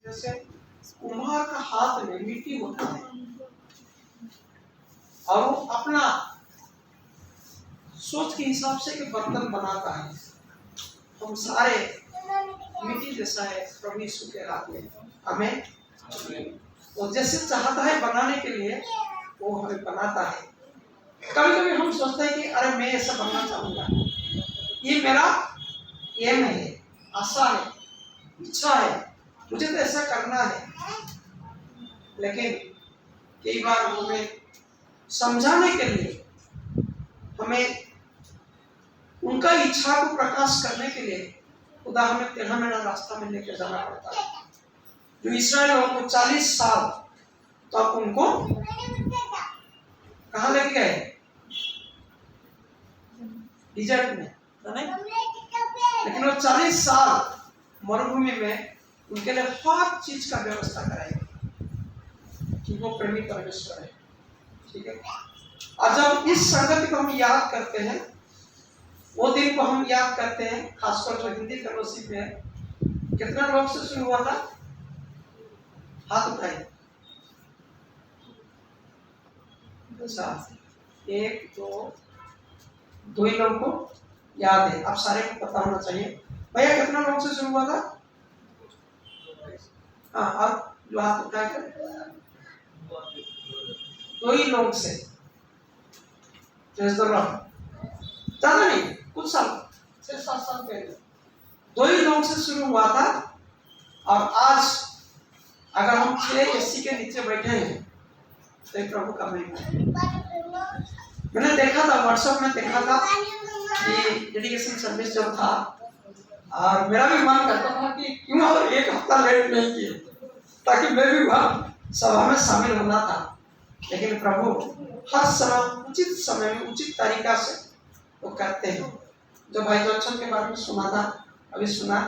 जैसे कुम्हार का हाथ में मिट्टी होता है और वो अपना सोच के हिसाब से कि बर्तन बनाता है। हम सारे मिट्टी जैसा है प्रभु यीशु के हाथ में। हमें वो जैसे चाहता है बनाने के लिए वो हमें बनाता है। कभी कभी हम सोचते हैं कि अरे मैं ऐसा बनना चाहूंगा, ये मेरा एम है, आशा है, इच्छा है, मुझे तो ऐसा करना है। लेकिन कई बार हमें समझाने के लिए, हमें उनका इच्छा को प्रकाश करने के लिए खुदा हमें टेढ़ा मेढ़ा रास्ता में लेकर जाना पड़ता है। जो इस्राएल लोगों को 40 साल तो आप उनको कहाँ लेके गए? डिजर्ट में, लेकिन वो 40 साल मरुभूमि में उनके लिए हर चीज का व्यवस्था कराएंगे कि वो प्रेमी परमेश्वर है। ठीक है। और जब इस संगति को हम याद करते हैं, वो दिन को हम याद करते हैं, खासकर जो हिंदी फेलोशिप में है, कितने लोग से शुरू हुआ था? हाथ उठाइए। अच्छा, 1 2 ही लोग को याद है। आप सारे को पता होना चाहिए। भैया कितना लोग से शुरू हुआ था? हाँ, अब जो हाथ उठाए थे 2 ही लोग से। ज्यादा नहीं, कुछ साल, 6-7 साल पहले 2 ही लोग से शुरू हुआ था। और आज अगर हम 6 एसी के नीचे बैठे हैं तो एक प्रभु का महिमा। मैंने देखा था, व्हाट्सएप में देखा था कि डेडिकेशन सर्विस जब था और मेरा भी मन करता था कि क्यों और 1 हफ्ता लेट नहीं किए ताकि मैं भी वहाँ सभा में शामिल होना था। लेकिन प्रभु हर समय उचित समय में उचित तरीका से वो करते हैं। जो भाई जॉनसन के बारे में सुना था, अभी सुना,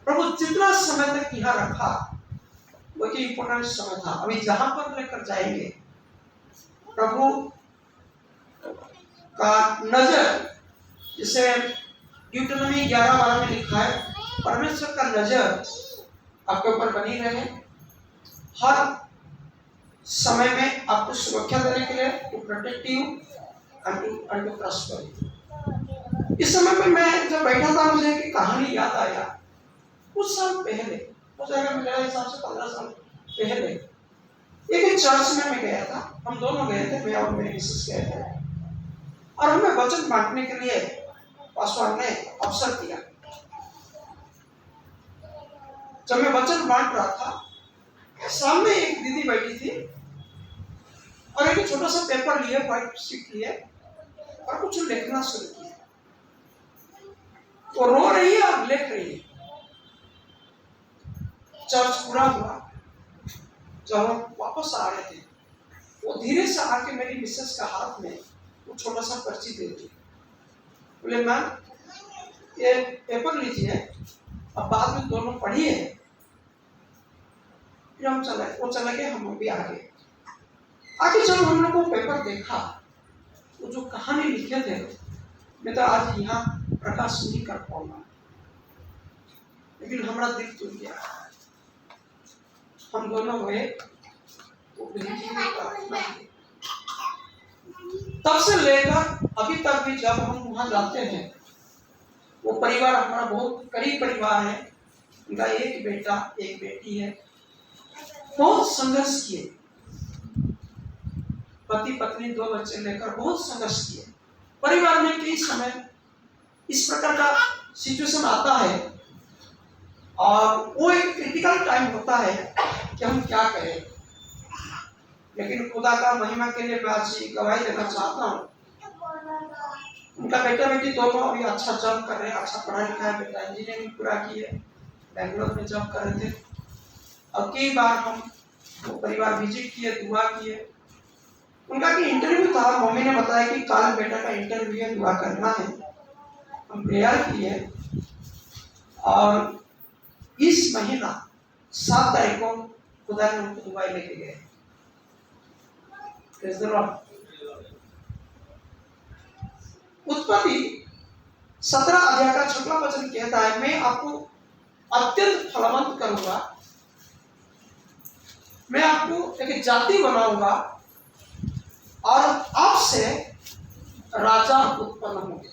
प्रभु जितना समय तक यहाँ रखा वो कि इम्पोर्टेंट समय था। अभी जहां पर लेकर जाएंगे प्रभु का नजर, जिसे ड्यूटोनॉमी 11:12 में लिखा है, परमेश्वर का नजर आपके ऊपर बनी रहे हर समय में, आपको सुरक्षा देने के लिए, to protect you and to prosper you. इस समय में मैं जब बैठा था, मुझे एक कहानी याद आया। कुछ साल पहले, हो जाएगा मेरे हिसाब से 15 साल पहले, एक चर्च में मैं गया था। हम दोनों गए थे, मैं और मेरे मिसेस गए थे, और हमें वचन बांटने के लिए पास्टर ने अवसर दिया। जब मैं वचन बांट रहा था, सामने एक दीदी बैठी थी और एक छोटा सा पेपर लिए, व्हाइट शीट लिए, और कुछ लिखना शुरू किया। वो रो रही है और लिख रही है। चर्च पूरा हुआ। जब हम वापस आ रहे थे, वो धीरे से आके मेरी मिसेस का हाथ में वो छोटा सा पर्ची दे दी। बोले मैम ये पेपर लीजिए, अब बाद में दोनों पढ़िए। फिर हम चले, वो चले गए, हम भी आ गए। आगे जब हम लोग वो पेपर देखा, वो जो कहानी लिखे थे, मैं तो आज यहाँ प्रकाश नहीं कर पाऊंगा, लेकिन हमारा दिल टूट गया। हम दोनों हुए तो तब से लेकर अभी तक भी जब हम वहां जाते हैं, वो परिवार हमारा बहुत करीब परिवार है। उनका एक बेटा एक बेटी है। बहुत संघर्ष किए, पति पत्नी 2 बच्चे लेकर बहुत संघर्ष किए। परिवार में कई समय इस प्रकार का सिचुएशन आता है और वो एक क्रिटिकल टाइम होता है कि हम क्या करें। लेकिन खुदा का महिमा के लिए मैं आज गवाही देना चाहता हूँ। उनका बेटा बेटी दोनों अभी अच्छा जॉब कर रहे हैं, अच्छा पढ़ा लिखा है। बेटा इंजीनियरिंग पूरा किए, बेंगलोर में जॉब कर रहे थे। और कई बार हम वो परिवार विजिट किए, दुआ किए। उनका कि इंटरव्यू था, मम्मी ने बताया कि कल बेटा का इंटरव्यू है, दुआ करना है। हम प्रेयर किए और इस महीना 7 तारीख को खुदा ने उनको दुबई लेके गए। उत्पत्ति 17 अध्याय का 6वां वचन कहता है, मैं आपको अत्यंत फलवंत करूंगा मैं आपको एक जाति बनाऊंगा और आपसे राजा उत्पन्न होंगे।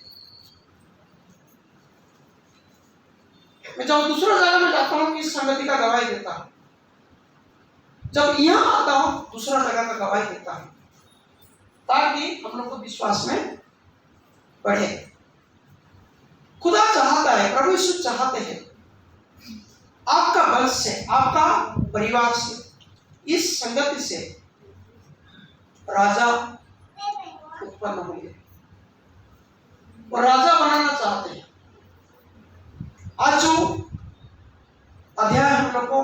मैं जब दूसरा जगह में जाता हूँ इस संगति का गवाही देता हूँ, जब यहाँ आता हूँ दूसरा जगह का गवाही देता हूँ, ताकि हम लोग को विश्वास में बढ़े। खुदा चाहता है, प्रभु यीशु चाहते हैं आपका बल से, आपका परिवार से, इस संगति से राजा उत्पन्न होंगे। वो राजा बनाना चाहते हैं। आज जो अध्याय हम लोग को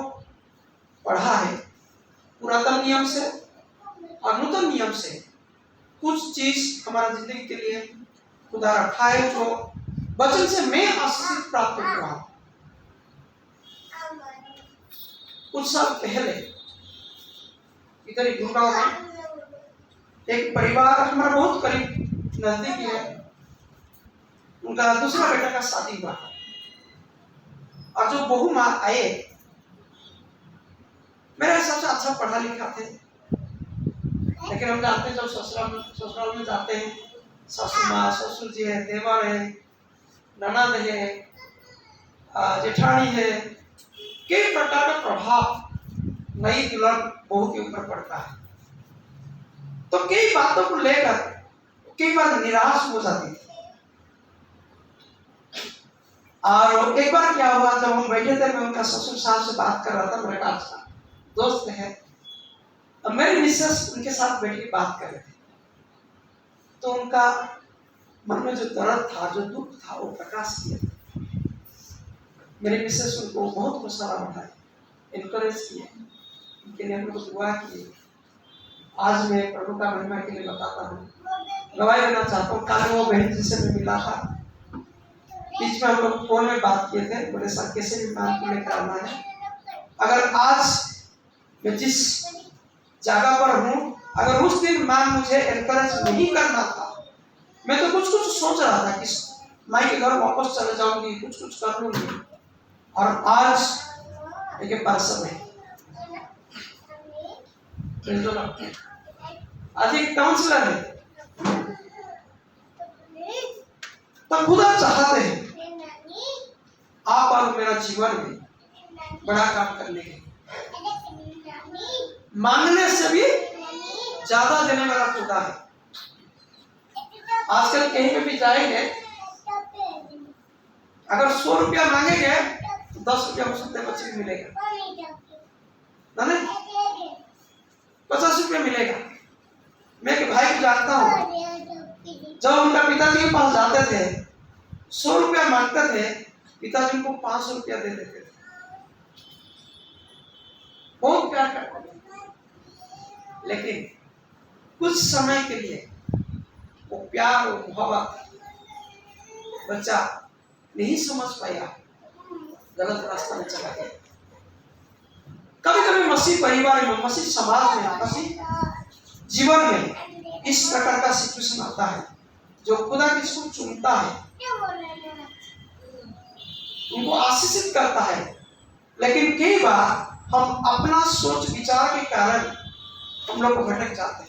पढ़ा है, पुरातन नियम से और नूतन नियम से कुछ चीज हमारा जिंदगी के लिए खुदा रखा है, जो वचन से मैं आशीष प्राप्त कर रहा हूं। कुछ साल पहले इधर ही गुड़गांव में एक परिवार हमारा बहुत करीब नजदीकी है, उनका दूसरा बेटा का शादी हुआ और जो बहू माँ आए मेरे हिसाब से अच्छा पढ़ा लिखा थे, लेकिन हम जानते हैं जब ससुराल में जाते हैं, सासू माँ, ससुर जी है, देवर है, ननद है, जेठानी है, कई प्रकार का प्रभाव नई दुल्हन बहू के ऊपर पड़ता है। तो कई बातों को लेकर कई बार निराश हो जाती थी। और एक बार क्या हुआ, जब हम बैठे थे, मैं उनका ससुर साहब से बात कर रहा था, मेरे का दोस्त है, अब मेरी मिसेस उनके साथ बैठ के बात कर रहे थे, तो उनका मन में जो दर्द था, जो दुख था, वो प्रकाश किया। मेरी मिसेस उनको बहुत गुस्सा उठाए, इनकरेज किए, उनके लिए हम लोग दुआ किए। आज मैं प्रभु का महिमा के लिए बताता हूँ, गवाही देना चाहता हूँ। कल वो बहन जी से मैं मिला था, बीच में हम लोग फोन में बात किए थे, बोले सर कैसे भी मान को लेकर आना है। अगर आज मैं जिस जगह पर हूँ, अगर उस दिन मैम मुझे एनकरेज नहीं करना था, मैं तो कुछ कुछ सोच रहा था कि माई के घर वापस चले जाऊंगी, कुछ कर लूंगी, और आज एक पर्सन है, आज एक काउंसलर है। तो खुदा चाहते हैं आप और मेरा जीवन में बड़ा काम करने के, मांगने से भी ज्यादा देने वाला खुदा है। आजकल कहीं पे भी जाएंगे, अगर 100 रुपया मांगेंगे तो 10 रुपया हो सकता है बच्चे को मिलेगा, नहीं 50 रुपया मिलेगा। मैं एक भाई को जानता हूँ, जब उनका पिताजी के पास जाते थे, 100 रुपया मांगते थे, पिताजी उनको 500 रुपया दे देते थे। बहुत प्यार करते थे, लेकिन कुछ समय के लिए वो प्यार और मोहब्बत बच्चा नहीं समझ पाया, गलत रास्ता में चला गया। कभी कभी मसीह परिवार में, मसीह समाज में, मसीह जीवन में इस प्रकार का सिचुएशन आता है, जो खुदा किसको चुनता है, उनको आशीषित करता है, लेकिन कई बार हम अपना सोच विचार के कारण हम लोग को भटक जाते हैं।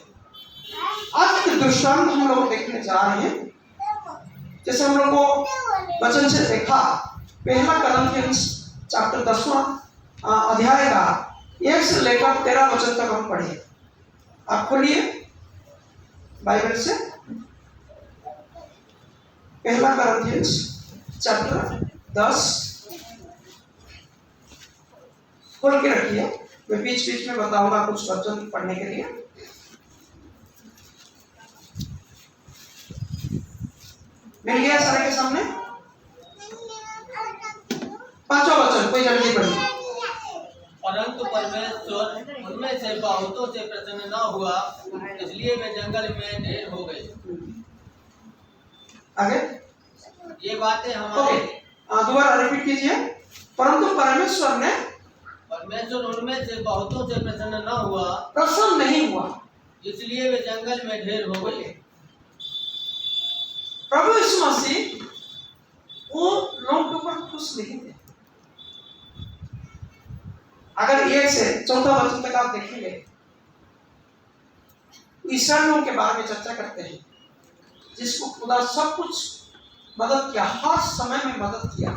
आज के दृष्टांत हम लोग देखने जा रहे हैं, जैसे हम लोग को वचन से देखा, पहला कोरिन्थियंस चैप्टर 10वां अध्याय का 1 से लेकर 13 वचन तक हम पढ़े। आप खोलिए बाइबल से, पहला कोरिन्थियंस चैप्टर 10 खोल के रखिए, मैं बीच बीच में बताऊंगा कुछ वचन पढ़ने के लिए। मिल गया सारे के सामने? 5वां वचन, कोई जल्दी पढ़िए। परंतु परमेश्वर उनमें से बहुतों से प्रसन्न न हुआ, इसलिए वे जंगल में ढेर हो गए। आगे ये बातें हमारे दोबारा रिपीट कीजिए। परंतु परमेश्वर उनमें से बहुतों से प्रसन्न न हुआ, प्रसन्न नहीं हुआ, इसलिए वे जंगल में ढेर हो गए। प्रभु यीशु मसीह वो लोगों के ऊपर खुश नहीं थे। अगर 1 से 14 वचन तक आप देखेंगे, इसराइलियों के बारे में चर्चा करते हैं जिसको खुदा सब कुछ मदद किया, हर समय में मदद किया,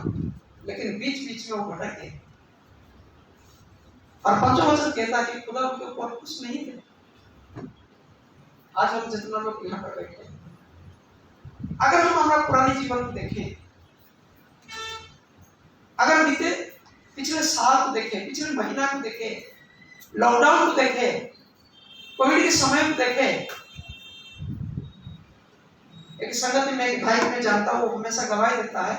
लेकिन बीच बीच में वो भटक गए। और 5वां वचन कहता है कि खुदा उनके ऊपर कुछ नहीं थे। आज हम जितना लोग यहाँ पर बैठे हैं, अगर हम हमारा पुरानी जीवन को देखें, अगर बीते पिछले साल को देखें, पिछले महीना को देखें, लॉकडाउन को देखें, कोविड के समय को देखें, एक संगति में एक भाई में जानता हूं, वो हमेशा गवाही देता है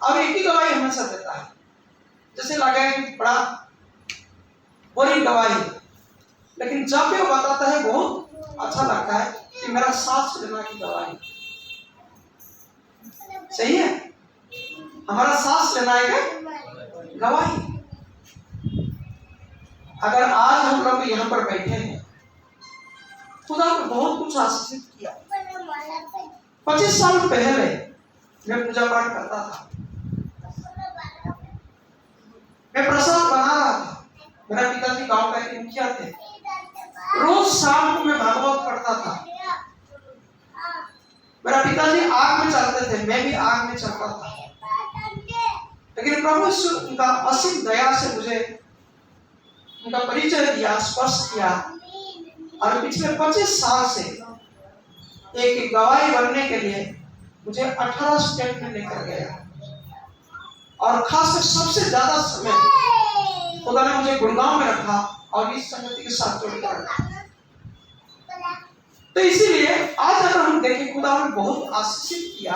और एक ही गवाही हमेशा देता है, जैसे लगा कि बड़ा बड़ी गवाही, लेकिन जब भी वो बताता है बहुत अच्छा लगता है कि मेरा सांस लेना की गवाही सही है, हमारा सांस लेना है गवाही। अगर आज हम लोग यहाँ पर बैठे हैं, खुदा ने बहुत कुछ आशीषित किया। 25 साल पहले मैं पूजा पाठ करता था, मैं प्रसाद बना रहा था, मेरा पिताजी गांव का एक मुखिया थे, रोज शाम को मैं भागवत पढ़ता था। मेरा पिताजी आग में चलते थे, मैं भी आग में चलता था, लेकिन प्रभु ईश्वर उनका असीम दया से मुझे उनका परिचय दिया, स्पर्श किया, और पिछले 25 साल से एक गवाही बनने के लिए मुझे 18 स्टेट में लेकर गया, और खासकर सबसे ज्यादा समय खुदा ने मुझे गुड़गांव में रखा और इस संगति के साथ जोड़कर रखा। तो इसीलिए आज अगर हम देखें, खुदा ने बहुत आशीषित किया।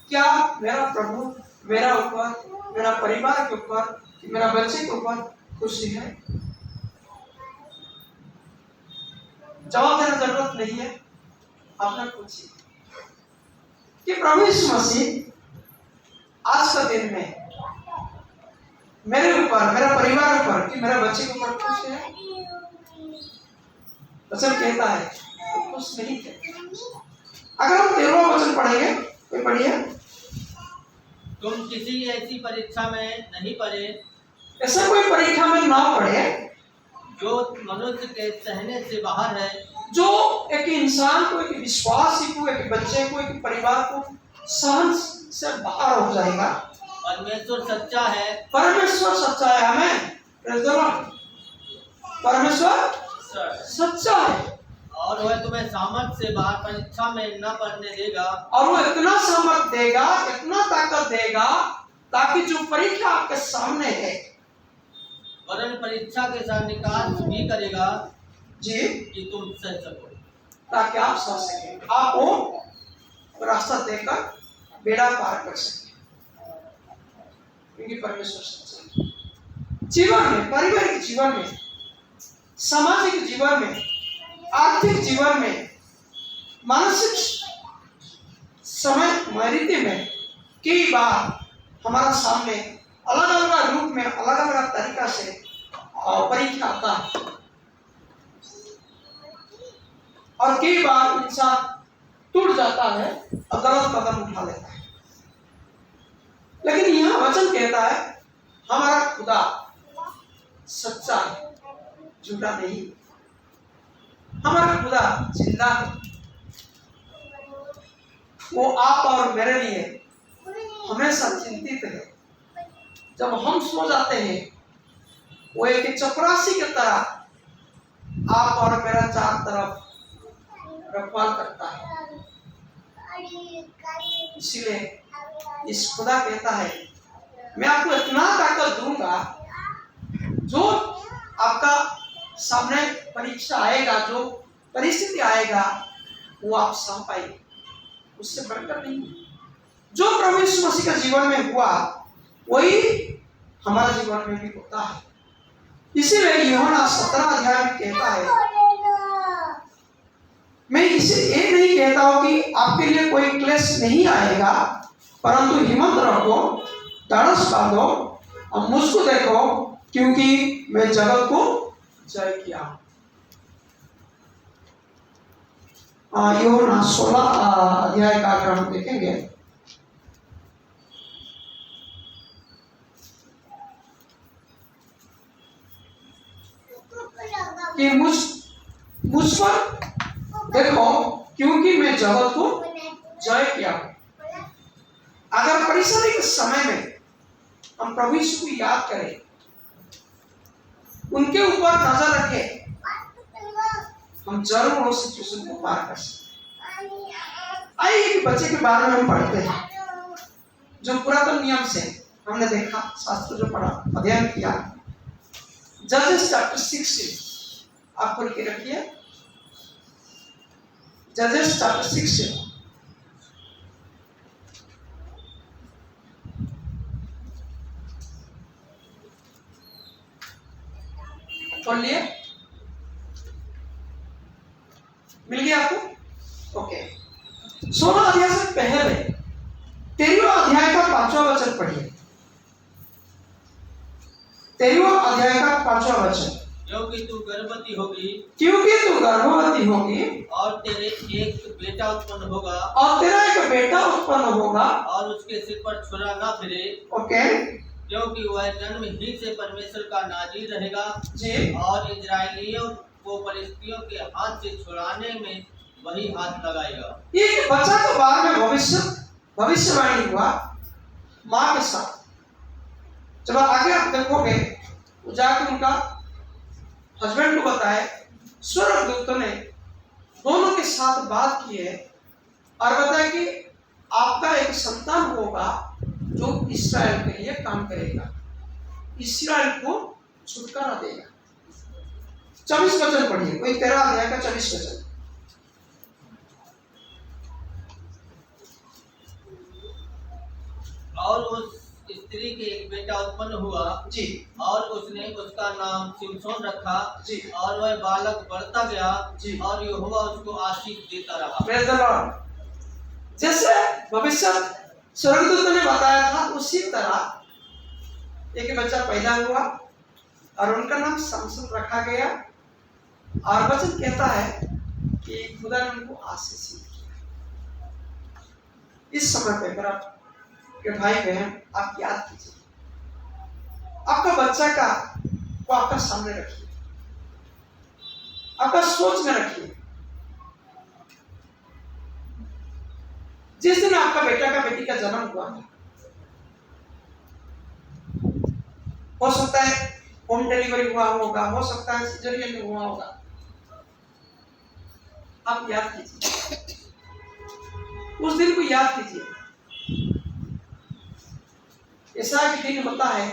क्या मेरा प्रभु मेरा ऊपर, मेरा परिवार के ऊपर, मेरा बच्चे के ऊपर खुशी है? जवाब देना जरूरत नहीं है, आपने पूछिए कि प्रभु यीशु मसीह आज का दिन में मेरे ऊपर, मेरा परिवार ऊपर, कि मेरा बच्चे के ऊपर खुश है? वचन कहता है तो खुश नहीं थे। अगर हम 13वां वचन पढ़ेंगे, कोई पढ़िए। तुम किसी ऐसी परीक्षा में नहीं पड़े, ऐसा कोई परीक्षा में ना पड़े जो मनुष्य के सहने से बाहर है, जो एक इंसान को, एक विश्वासी को, एक बच्चे को, एक परिवार को सहन से बाहर हो जाएगा। परमेश्वर सच्चा है, परमेश्वर सच्चा है। हमें परमेश्वर सच्चा है, और वह तुम्हें सामर्थ से बाहर परीक्षा में न पड़ने देगा, और वो इतना सामर्थ देगा, इतना ताकत देगा, ताकि जो परीक्षा आपके सामने है, वरन परीक्षा के साथ निकास भी करेगा जी, कि तुम सह सको, ताकि आप सह सकें, आपको रास्ता देकर बेड़ा पार कर सके, क्योंकि परमेश्वर सच्चा है। जीवन में, पारिवारिक जीवन में, सामाजिक जीवन में, आर्थिक जीवन में, मानसिक समय रीति में कई बार हमारा सामने अलग अलग रूप में, अलग अलग तरीका से परीक्षा आता है, और कई बार इंसान टूट जाता है और गलत कदम उठा लेता है। लेकिन यह वचन कहता है हमारा खुदा सच्चा है, झूठा नहीं। हमारा खुदा जिंदा है, वो आप और मेरे लिए हमेशा चिंतित है। जब हम सो जाते हैं, वो एक चपरासी की तरह आप और मेरा चार तरफ रखवाल करता है। इसलिए इस खुदा कहता है मैं आपको इतना ताकत दूंगा, जो आपका सामने परीक्षा आएगा, जो परिस्थिति आएगा, वो आप सह पाएंगे, उससे बढ़कर नहीं। जो प्रभु यीशु मसीह का जीवन में हुआ वही हमारे जीवन में भी होता है। इसीलिए यूहन्ना 17 अध्याय में कहता है, मैं इसे ये नहीं कहता हूं कि आपके लिए कोई क्लेश नहीं आएगा, परंतु हिम्मत रखो, धड़स बांधो और मुझको देखो, क्योंकि मैं जगत को जय किया। यूहन्ना 16 अध्याय का अगर हम देखेंगे, कि मुझ पर देखो, क्योंकि मैं जगत को जय किया हूं। अगर परेशानी के समय में हम प्रभु यीशु को याद करें, उनके ऊपर नजर रखें, हम जरूर उस सिचुएशन को पार कर सकते। आइए एक बच्चे के बारे में हम पढ़ते हैं जो पुरातन नियम से हमने देखा, शास्त्र जो पढ़ा, अध्ययन किया। जजेस चैप्टर 16 आप खोल के रखिए। जजेस चैप्टर 16 खोल लिए? मिल गया आपको? ओके। 16 अध्याय से पहले 13वां अध्याय का 5वां वचन पढ़िए। 13वां अध्याय का 5वां वचन। क्योंकि तू गर्भवती होगी, क्योंकि तू गर्भवती होगी और तेरे एक बेटा उत्पन्न होगा, और तेरा एक बेटा उत्पन्न होगा, और उसके सिर पर छुरा ना फिरे। ओके। क्योंकि वह जन्म ही से परमेश्वर का नाज़ीर रहेगा जी। और इजरायलियों को फलिस्तियों के हाथ से छुड़ाने में वही हाथ लगाएगा। ये बच्चा के बारे में भविष्यवाणी हुआ माँ के साथ। जब आगे आप देखोगे, वो जाकर उनका हस्बैंड को बताए, स्वर्गदूतों ने दोनों के साथ बात की है और बताया कि आपका एक संतान होगा जो इस्राएल के लिए काम करेगा, इस्राएल को छुटकारा देगा। 24 वचन पढ़िए, कोई 13 अध्याय का 24 वचन। और उस स्त्री के एक बेटा उत्पन्न हुआ जी, और उसने उसका नाम सिमसोन रखा जी, और वह बालक बढ़ता गया जी, और यहोवा उसको आशीष देता रहा। Praise the Lord. जैसे भविष्य स्वर्गदूत ने बताया था, उसी तरह एक बच्चा पैदा हुआ और उनका नाम समसन रखा गया। और वचन कहता है कि खुदा ने उनको आशीषित किया। इस समय पे मेरा के भाई बहन, आप याद कीजिए, आपका बच्चा का को आपका सामने रखिए, आपका सोच में रखिए। जिस दिन आपका बेटा का बेटी का जन्म हुआ, हो सकता है होम डिलीवरी हुआ होगा, हो सकता है सिजेरियन में हुआ होगा, आप याद कीजिए, उस दिन को याद कीजिए। ऐसा एक दिन होता है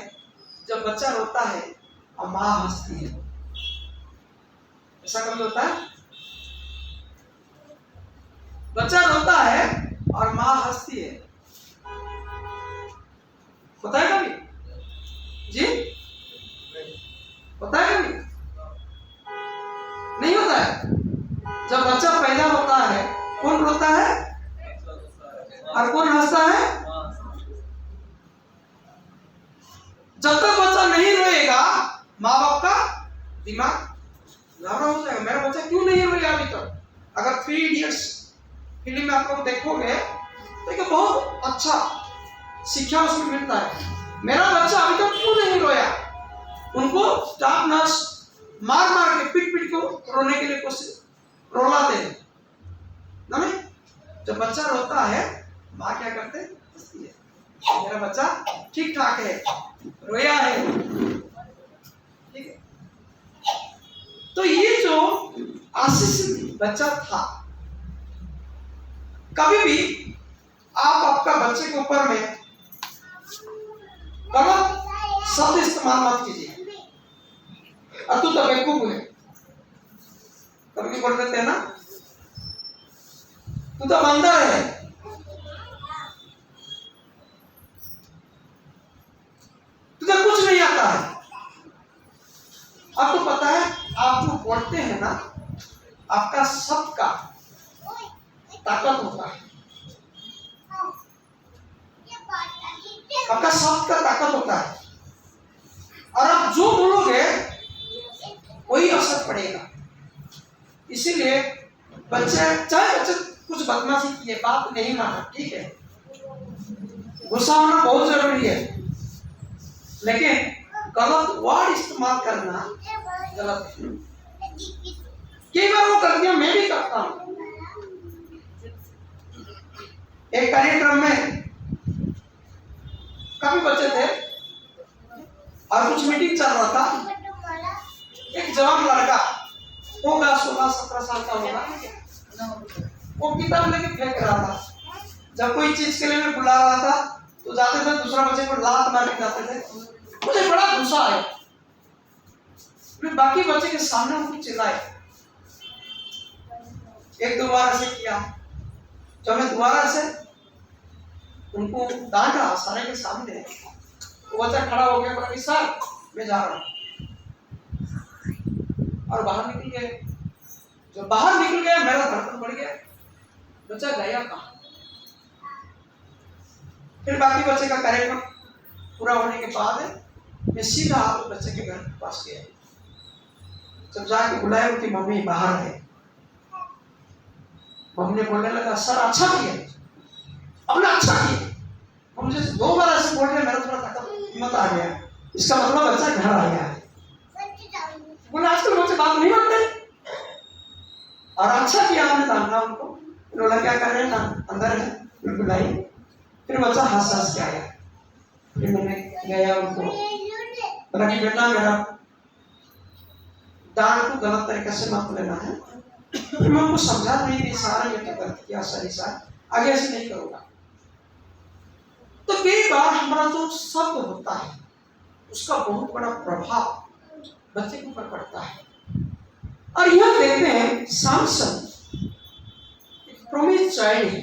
जब बच्चा रोता है और माँ हंसती है। ऐसा कभी होता है? बच्चा रोता है और माँ हंसती है, होता है कभी? जी, होता है कभी? नहीं होता है। जब बच्चा पैदा होता है, कौन रोता है और कौन हंसता है? जब तक बच्चा नहीं रोएगा, माँ बाप का दिमाग घबरा हो जाएगा, मेरा बच्चा क्यों नहीं रोया अभी तक। अगर 3 इडियट्स फिल्म में आप लोग देखोगे तो एक बहुत अच्छा शिक्षा उसमें मिलता है। मेरा बच्चा अभी तक क्यों नहीं रोया। उनको स्टाफ नर्स मार मार के पीट को रोने के लिए कोशिश रोलाते हैं ना। नहीं, जब बच्चा रोता है, माँ क्या करते हैं? हंसती है, मेरा बच्चा ठीक ठाक है, रोया है, ठीक है। तो ये जो आशीषित बच्चा था, कभी भी आप आपका बच्चे के ऊपर में गलत शब्द इस्तेमाल मत कीजिए। तू तो बेवकूफ है, कभी बोल देते हैं ना, तू तो बंदर है, तुझे कुछ नहीं आता है। आपको पता है, आप जो बोलते हैं ना, आपका शब्द का ताकत होता है, आपका शब्द का ताकत होता है, और आप जो बोलोगे वही असर पड़ेगा। इसीलिए चाहे बच्चे कुछ बदमाशी किए, बात नहीं माना, ठीक है, गुस्सा होना बहुत जरूरी है, लेकिन गलत वर्ड इस्तेमाल करना गलत है। कई बार वो गलतियां मैं भी करता हूं। एक कार्यक्रम में काफी बच्चे थे और कुछ मीटिंग चल रहा था। एक जवान लड़का होगा 16-17 साल का होगा, वो किताब लेके फेंक रहा था। जब कोई चीज के लिए मैं बुला रहा था तो जाते थे दूसरा बच्चे को लात मार के जाते थे। मुझे बड़ा गुस्सा आया, मैं बाकी बच्चे के सामने उनको चिल्लाए। एक दो बार ऐसे किया, जब मैं दोबारा से उनको डांटा सारे के सामने, तो बच्चा खड़ा हो गया, बोला सर मैं जा रहा हूँ, और बाहर निकल गए। जब बाहर निकल गया मेरा धड़कन बढ़ गया, बच्चा गया कहाँ। फिर बाकी बच्चे का कार्यक्रम पूरा होने के बाद मैं सीधा उस बच्चे के घर के पास गया। जब जाके बुलाया उनकी मम्मी बाहर है, मम्मी ने बोलने लगा सर अच्छा किया, अपने अच्छा किया। और मुझे 2 बार ऐसे बोल रहे, मेरा थोड़ा हिम्मत आ गया, इसका मतलब बच्चा घर आ गया है। बोले आजकल बच्चे बात नहीं मानते, और अच्छा किया आपने डांटा उनको। उन्होंने क्या कर रहे हैं ना, अंदर है, बिल्कुल आई। फिर बच्चा हंस के आया। फिर मैंने गया उनको, बोला कि बेटा मेरा डांट को गलत तरीके से मत लेना है। फिर मैं उनको समझा नहीं दी, सारा ये तो गलत किया सर, सर आगे ऐसे नहीं करूँगा। तो कई बार हमारा जो शब्द होता है उसका बहुत बड़ा प्रभाव बच्चे के ऊपर पड़ता है। और यह देखते हैं सैमसन एक प्रोमिस चाइल्ड है,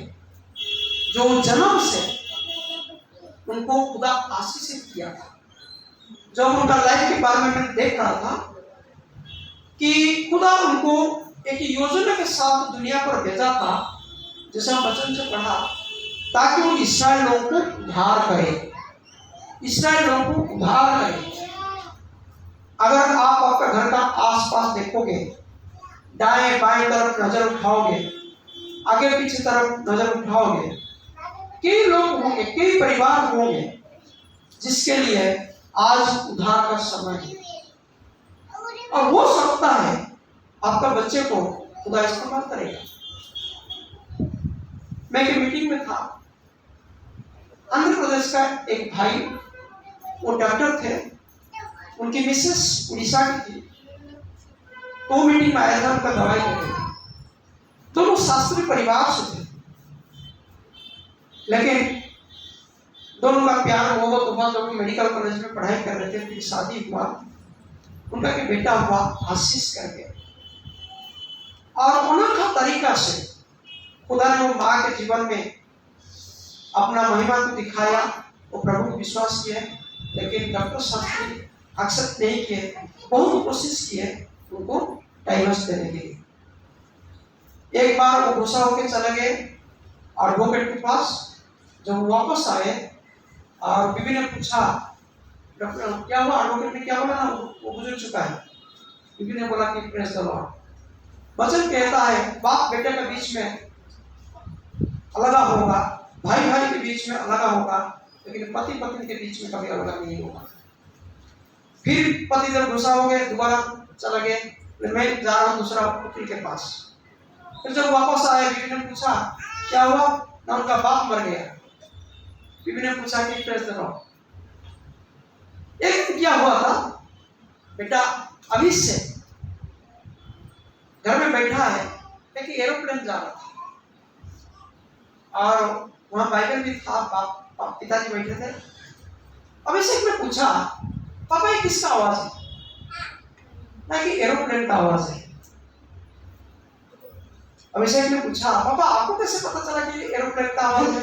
जो जन्म से उनको खुदा आशीषित किया था। जब उनका लाइफ के बारे में मैं देख रहा था कि खुदा उनको एक योजना के साथ दुनिया पर भेजा था, जैसे हम वचन से पढ़ा, ताकि वो इस्राएल लोगों को उद्धार करे, इस्राएल लोगों को उद्धार करे। अगर आप आपका घर का आसपास देखोगे, दाएं बाएं तरफ नजर उठाओगे, आगे पीछे तरफ नजर उठाओगे, कई लोग होंगे, कई परिवार होंगे जिसके लिए आज उद्धार का समय है। और हो सकता है आपका बच्चे को खुदा इस्तेमाल करेगा। मैं एक मीटिंग में था, आंध्र प्रदेश का एक भाई, वो डॉक्टर थे, उनकी मिसेस उड़ीसा की थी। तो मीटिंग में आया था, उनका दवाई लेके। दोनों शास्त्रीय परिवार से थे, लेकिन दोनों का प्यार बहुत हुआ। जब मेडिकल कॉलेज में पढ़ाई कर रहे थे, फिर शादी हुआ, उनका एक बेटा हुआ आशीष करके। और अनोखा तरीका से खुदा ने वो माँ के जीवन में अपना महिमा को दिखाया। वो प्रभु को विश्वास किए, लेकिन डॉक्टर शास्त्री एक्सेप्ट नहीं किए, बहुत कोशिश किए उनको डाइवोर्स देने के लिए। एक बार वो गुस्सा होकर चले गए एडवोकेट के पास। जब वो वापस आए और बीबी ने पूछा डॉक्टर क्या हुआ, एडवोकेट ने क्या बोला ना, वो गुजर चुका है। बीबी ने बोला कि प्रेज द लॉर्ड। वचन कहता है बाप बेटे के बीच में अलग होगा, भाई भाई के बीच में अलग होगा, लेकिन पति पत्नी के बीच में कभी अलग नहीं होगा। फिर पति जब गुस्सा हो गए, दोबारा चला गए, मैं जा रहा हूँ दूसरा पुत्री के पास। फिर जब वापस आए, बीबी ने पूछा क्या हुआ ना, उनका बाप मर गया। बीबी ने पूछा कि प्रेज द लॉर्ड। एक दिन क्या हुआ था, बेटा अभी से घर में बैठा है, एक एरोप्लेन जा रहा था और वहां बाइबल भी था, पिताजी बैठे थे। अभिषेक ने पूछा पापा ये किसका आवाज है, ना कि एरोप्लेन का आवाज है। अभिषेक ने पूछा पापा आपको कैसे पता चला कि एरोप्लेन का आवाज है,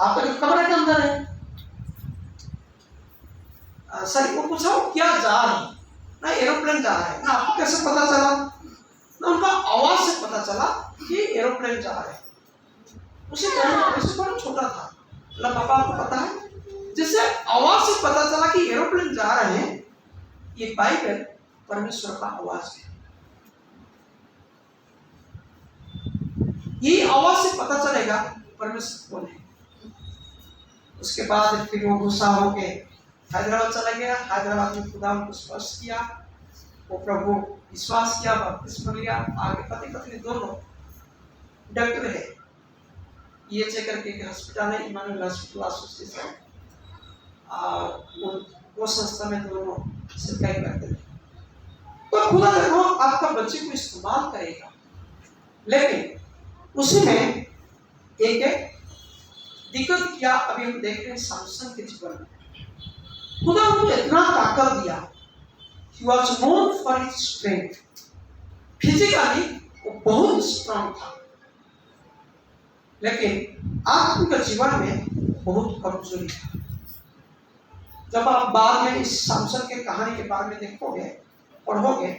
आप तो कमरे के अंदर है। सर वो पूछा वो क्या जा रहा है, ना एरोप्लेन जा रहा है, ना आपको कैसे पता चला, ना उनका आवाज से पता चला कि एरोप्लेन जा रहा है। उसे बड़ा छोटा था, बोला पापा आपको पता है, जिससे आवाज से पता चला कि एरोप्लेन जा रहे हैं, ये बाइबल परमेश्वर का आवाज है। ये आवाज से पता चलेगा परमेश्वर कौन है। उसके बाद फिर वो गुस्सा होके हैदराबाद चला गया। हैदराबाद में खुदा उनको स्पर्श किया वो प्रभु विश्वास किया, बपतिस्मा लिया, आगे पति पत्नी दोनों डॉक्टर है, ये चेक करके एक हॉस्पिटल है, इमानुएल हॉस्पिटल एसोसिएशन, और वो संस्था में दोनों सरकारी करते थे। तो खुदा देखो आपका बच्चे को इस्तेमाल करेगा, लेकिन उसी में एक दिक्कत क्या अभी हम देख रहे हैं सैमसन के जीवन में। खुदा उनको इतना ताकत दिया, he was known for his strength, physically वो बहुत स्ट्रांग था, लेकिन आत्मिक जीवन में बहुत कमजोरी था। जब आप बाद में इस सैमसन के कहानी के बारे में देखोगे, पढ़ोगे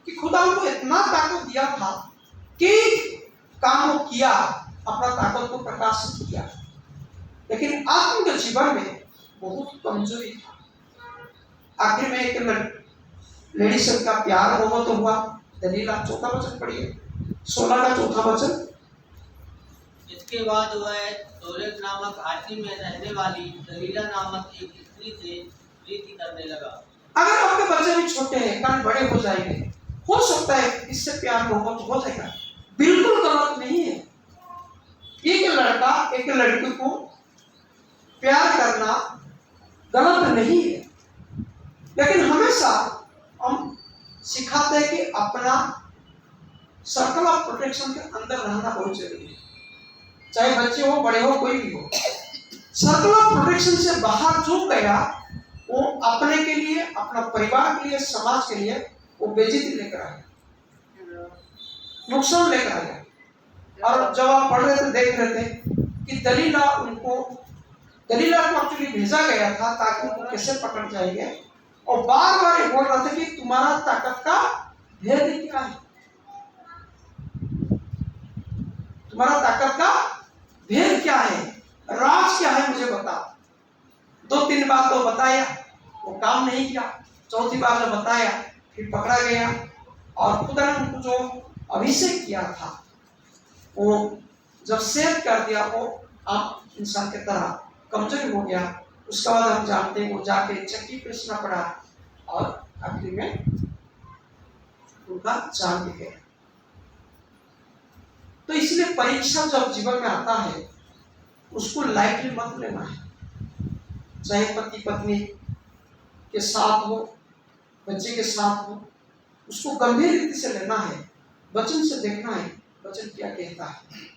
कि खुदा उनको इतना ताकत दिया था कि काम किया, अपना ताकत को प्रकाशित किया, लेकिन आत्मिक जीवन में बहुत कमजोरी था। आखिर में एक लेडी से उनका प्यार होगा तो हुआ। दलीला 4 वचन पढ़िए, 16 का 4 वचन। इसके बाद वह तोरेत नामक घाटी में रहने वाली दलीला नामक एक स्त्री से प्रीति करने लगा। अगर आपके बच्चे भी छोटे हैं, कान बड़े हो जाएंगे, हो सकता है इससे प्यार मोहब्बत हो जाएगा, बिल्कुल गलत नहीं है। एक लड़का एक लड़की को प्यार करना गलत नहीं है, लेकिन हमेशा हम सिखाते हैं कि अपना सर्कल ऑफ प्रोटेक्शन के अंदर रहना बहुत जरूरी है। चाहे बच्चे हो, बड़े हो, कोई भी हो, सर्कल ऑफ प्रोटेक्शन से बाहर जो गया वो अपने के लिए, अपना परिवार के लिए, समाज के लिए वो बेइज्जती लेकर आया, नुकसान लेकर आया। और जब आप पढ़ रहे थे, देख रहे थे कि दलीला को एक्चुअली भेजा गया था ताकि उनको कैसे पकड़ जाएंगे, और बार बार ये बोल रहा था कि तुम्हारा ताकत का भेद क्या है, तुम्हारा ताकत का भेद क्या है, राज क्या है, मुझे बताओ। 2-3 बार तो बताया, वो काम नहीं किया। चौथी बार जब बताया फिर पकड़ा गया, और खुदा ने उनको जो अभिषेक किया था वो जब सेव कर दिया, वो आप इंसान की तरह कमजोर हो गया। उसके बाद हम जानते हैं वो जाके चक्की पीसना पड़ा, और आखिर में उनका जान भी गया। तो इसलिए परीक्षा जब जीवन में आता है उसको लाइटली मत लेना है, चाहे पति पत्नी के साथ हो, बच्चे के साथ हो, उसको गंभीर रीति से लेना है, वचन से देखना है, वचन क्या कहता है।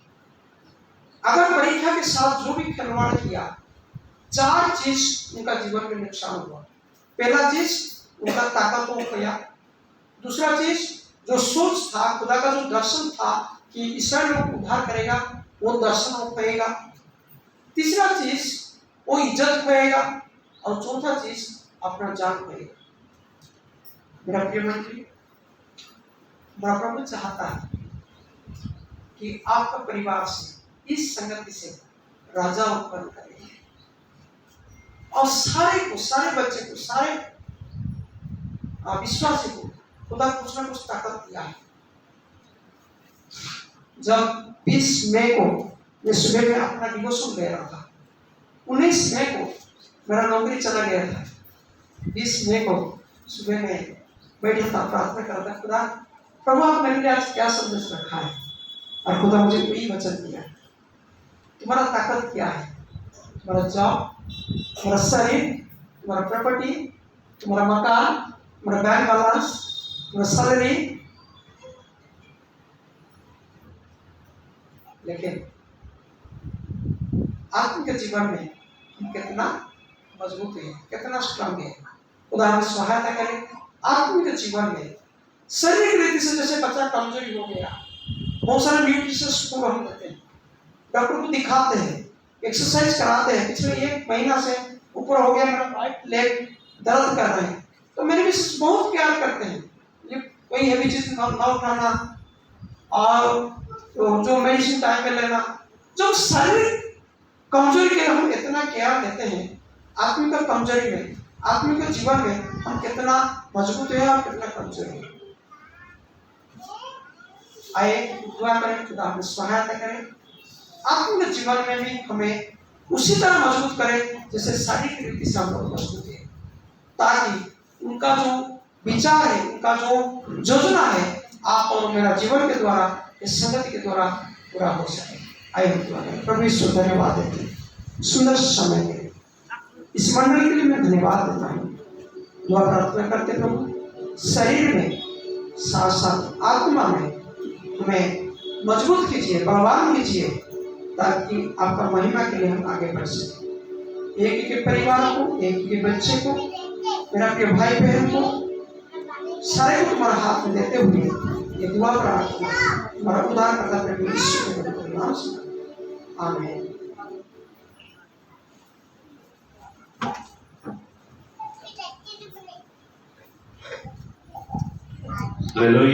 अगर परीक्षा के साथ जो भी खिलवाड़ किया, 4 चीज उनका जीवन में नुकसान हुआ। पहला चीज उनका ताकत को खोया, दूसरा चीज जो सोच था, खुदा का जो दर्शन था कि इस्राएल लोग उद्धार करेगा, वो दर्शन हो पाएगा, तीसरा चीज वो इज्जत खोएगा, और चौथा चीज अपना जान खोएगा। मेरा प्रिय मंत्री, मेरा प्रभु चाहता है कि आपका परिवार से, इस संगति से राजा उत्पन्न करें, और सारे बच्चे को, सारे विश्वासी को खुदा कुछ ना कुछ ताकत दिया है। जब 20 मई को मैं सुबह में अपना डिवोशन ले रहा था, 19 मई को मेरा नौकरी चला गया था, 20 मई को सुबह में बैठा था, प्रार्थना कर रहा था, खुदा प्रभु आप मेरे लिए आज क्या संदेश रखा है। और खुदा मुझे वही वचन दिया, तुम्हारा ताकत क्या है, तुम्हारा जॉब, तुम्हारा शरीर, तुम्हारा प्रॉपर्टी, तुम्हारा मकान, तुम्हारा बैंक बैलेंस, तुम्हारा सैलरी, लेकिन आत्मिक जीवन में हम कितना मजबूत है, कितना स्ट्रांग है। खुदा हमें सहायता करे। आत्मिक जीवन में शारीरिक रीति से जैसे बच्चा कमजोरी हो गया, बहुत सारे न्यूट्रिशंस को हम देते हैं, डॉक्टर को दिखाते हैं, एक्सरसाइज कराते हैं। पिछले 1 महीना से ऊपर हो गया, मेरा राइट लेग दर्द कर रहे हैं, तो मेरे भी बहुत प्यार करते हैं, ये कोई हैवी चीज न उठाना, और जो मेडिसिन टाइम पे लेना। जो शारीरिक कमजोरी के हम इतना केयर देते हैं, आत्मिक कमजोरी में, आत्मिक जीवन में हम कितना मजबूत है और कितना कमजोर है। आए दुआ करें, खुदा हमें सहायता करें, आत्मिक जीवन में भी हमें उसी तरह मजबूत करें जैसे शारीरिक रीति से हम लोग मजबूत है, ताकि उनका जो विचार है, उनका जो योजना है, आप और मेरा जीवन के द्वारा, इस संगति के द्वारा पूरा हो सके। आइए प्रभु यीशु धन्यवाद देते हैं सुंदर समय के, इस मंडली के लिए मैं धन्यवाद देता हूँ। दुआ प्रार्थना करते प्रभु, शरीर में साथ साथ आत्मा में हमें मजबूत कीजिए, बलवान कीजिए, ताकि आपका महिमा के लिए हम आगे बढ़ सकें। एक के परिवार को, एक के बच्चे को, मेरा प्रिय भाई बहन को, सारे को तुम्हारा हाथ में देते हुए ये दुआ प्रार्थना हमारा उद्धारकर्ता प्रभु यीशु के नाम से, आमीन। Aleluya.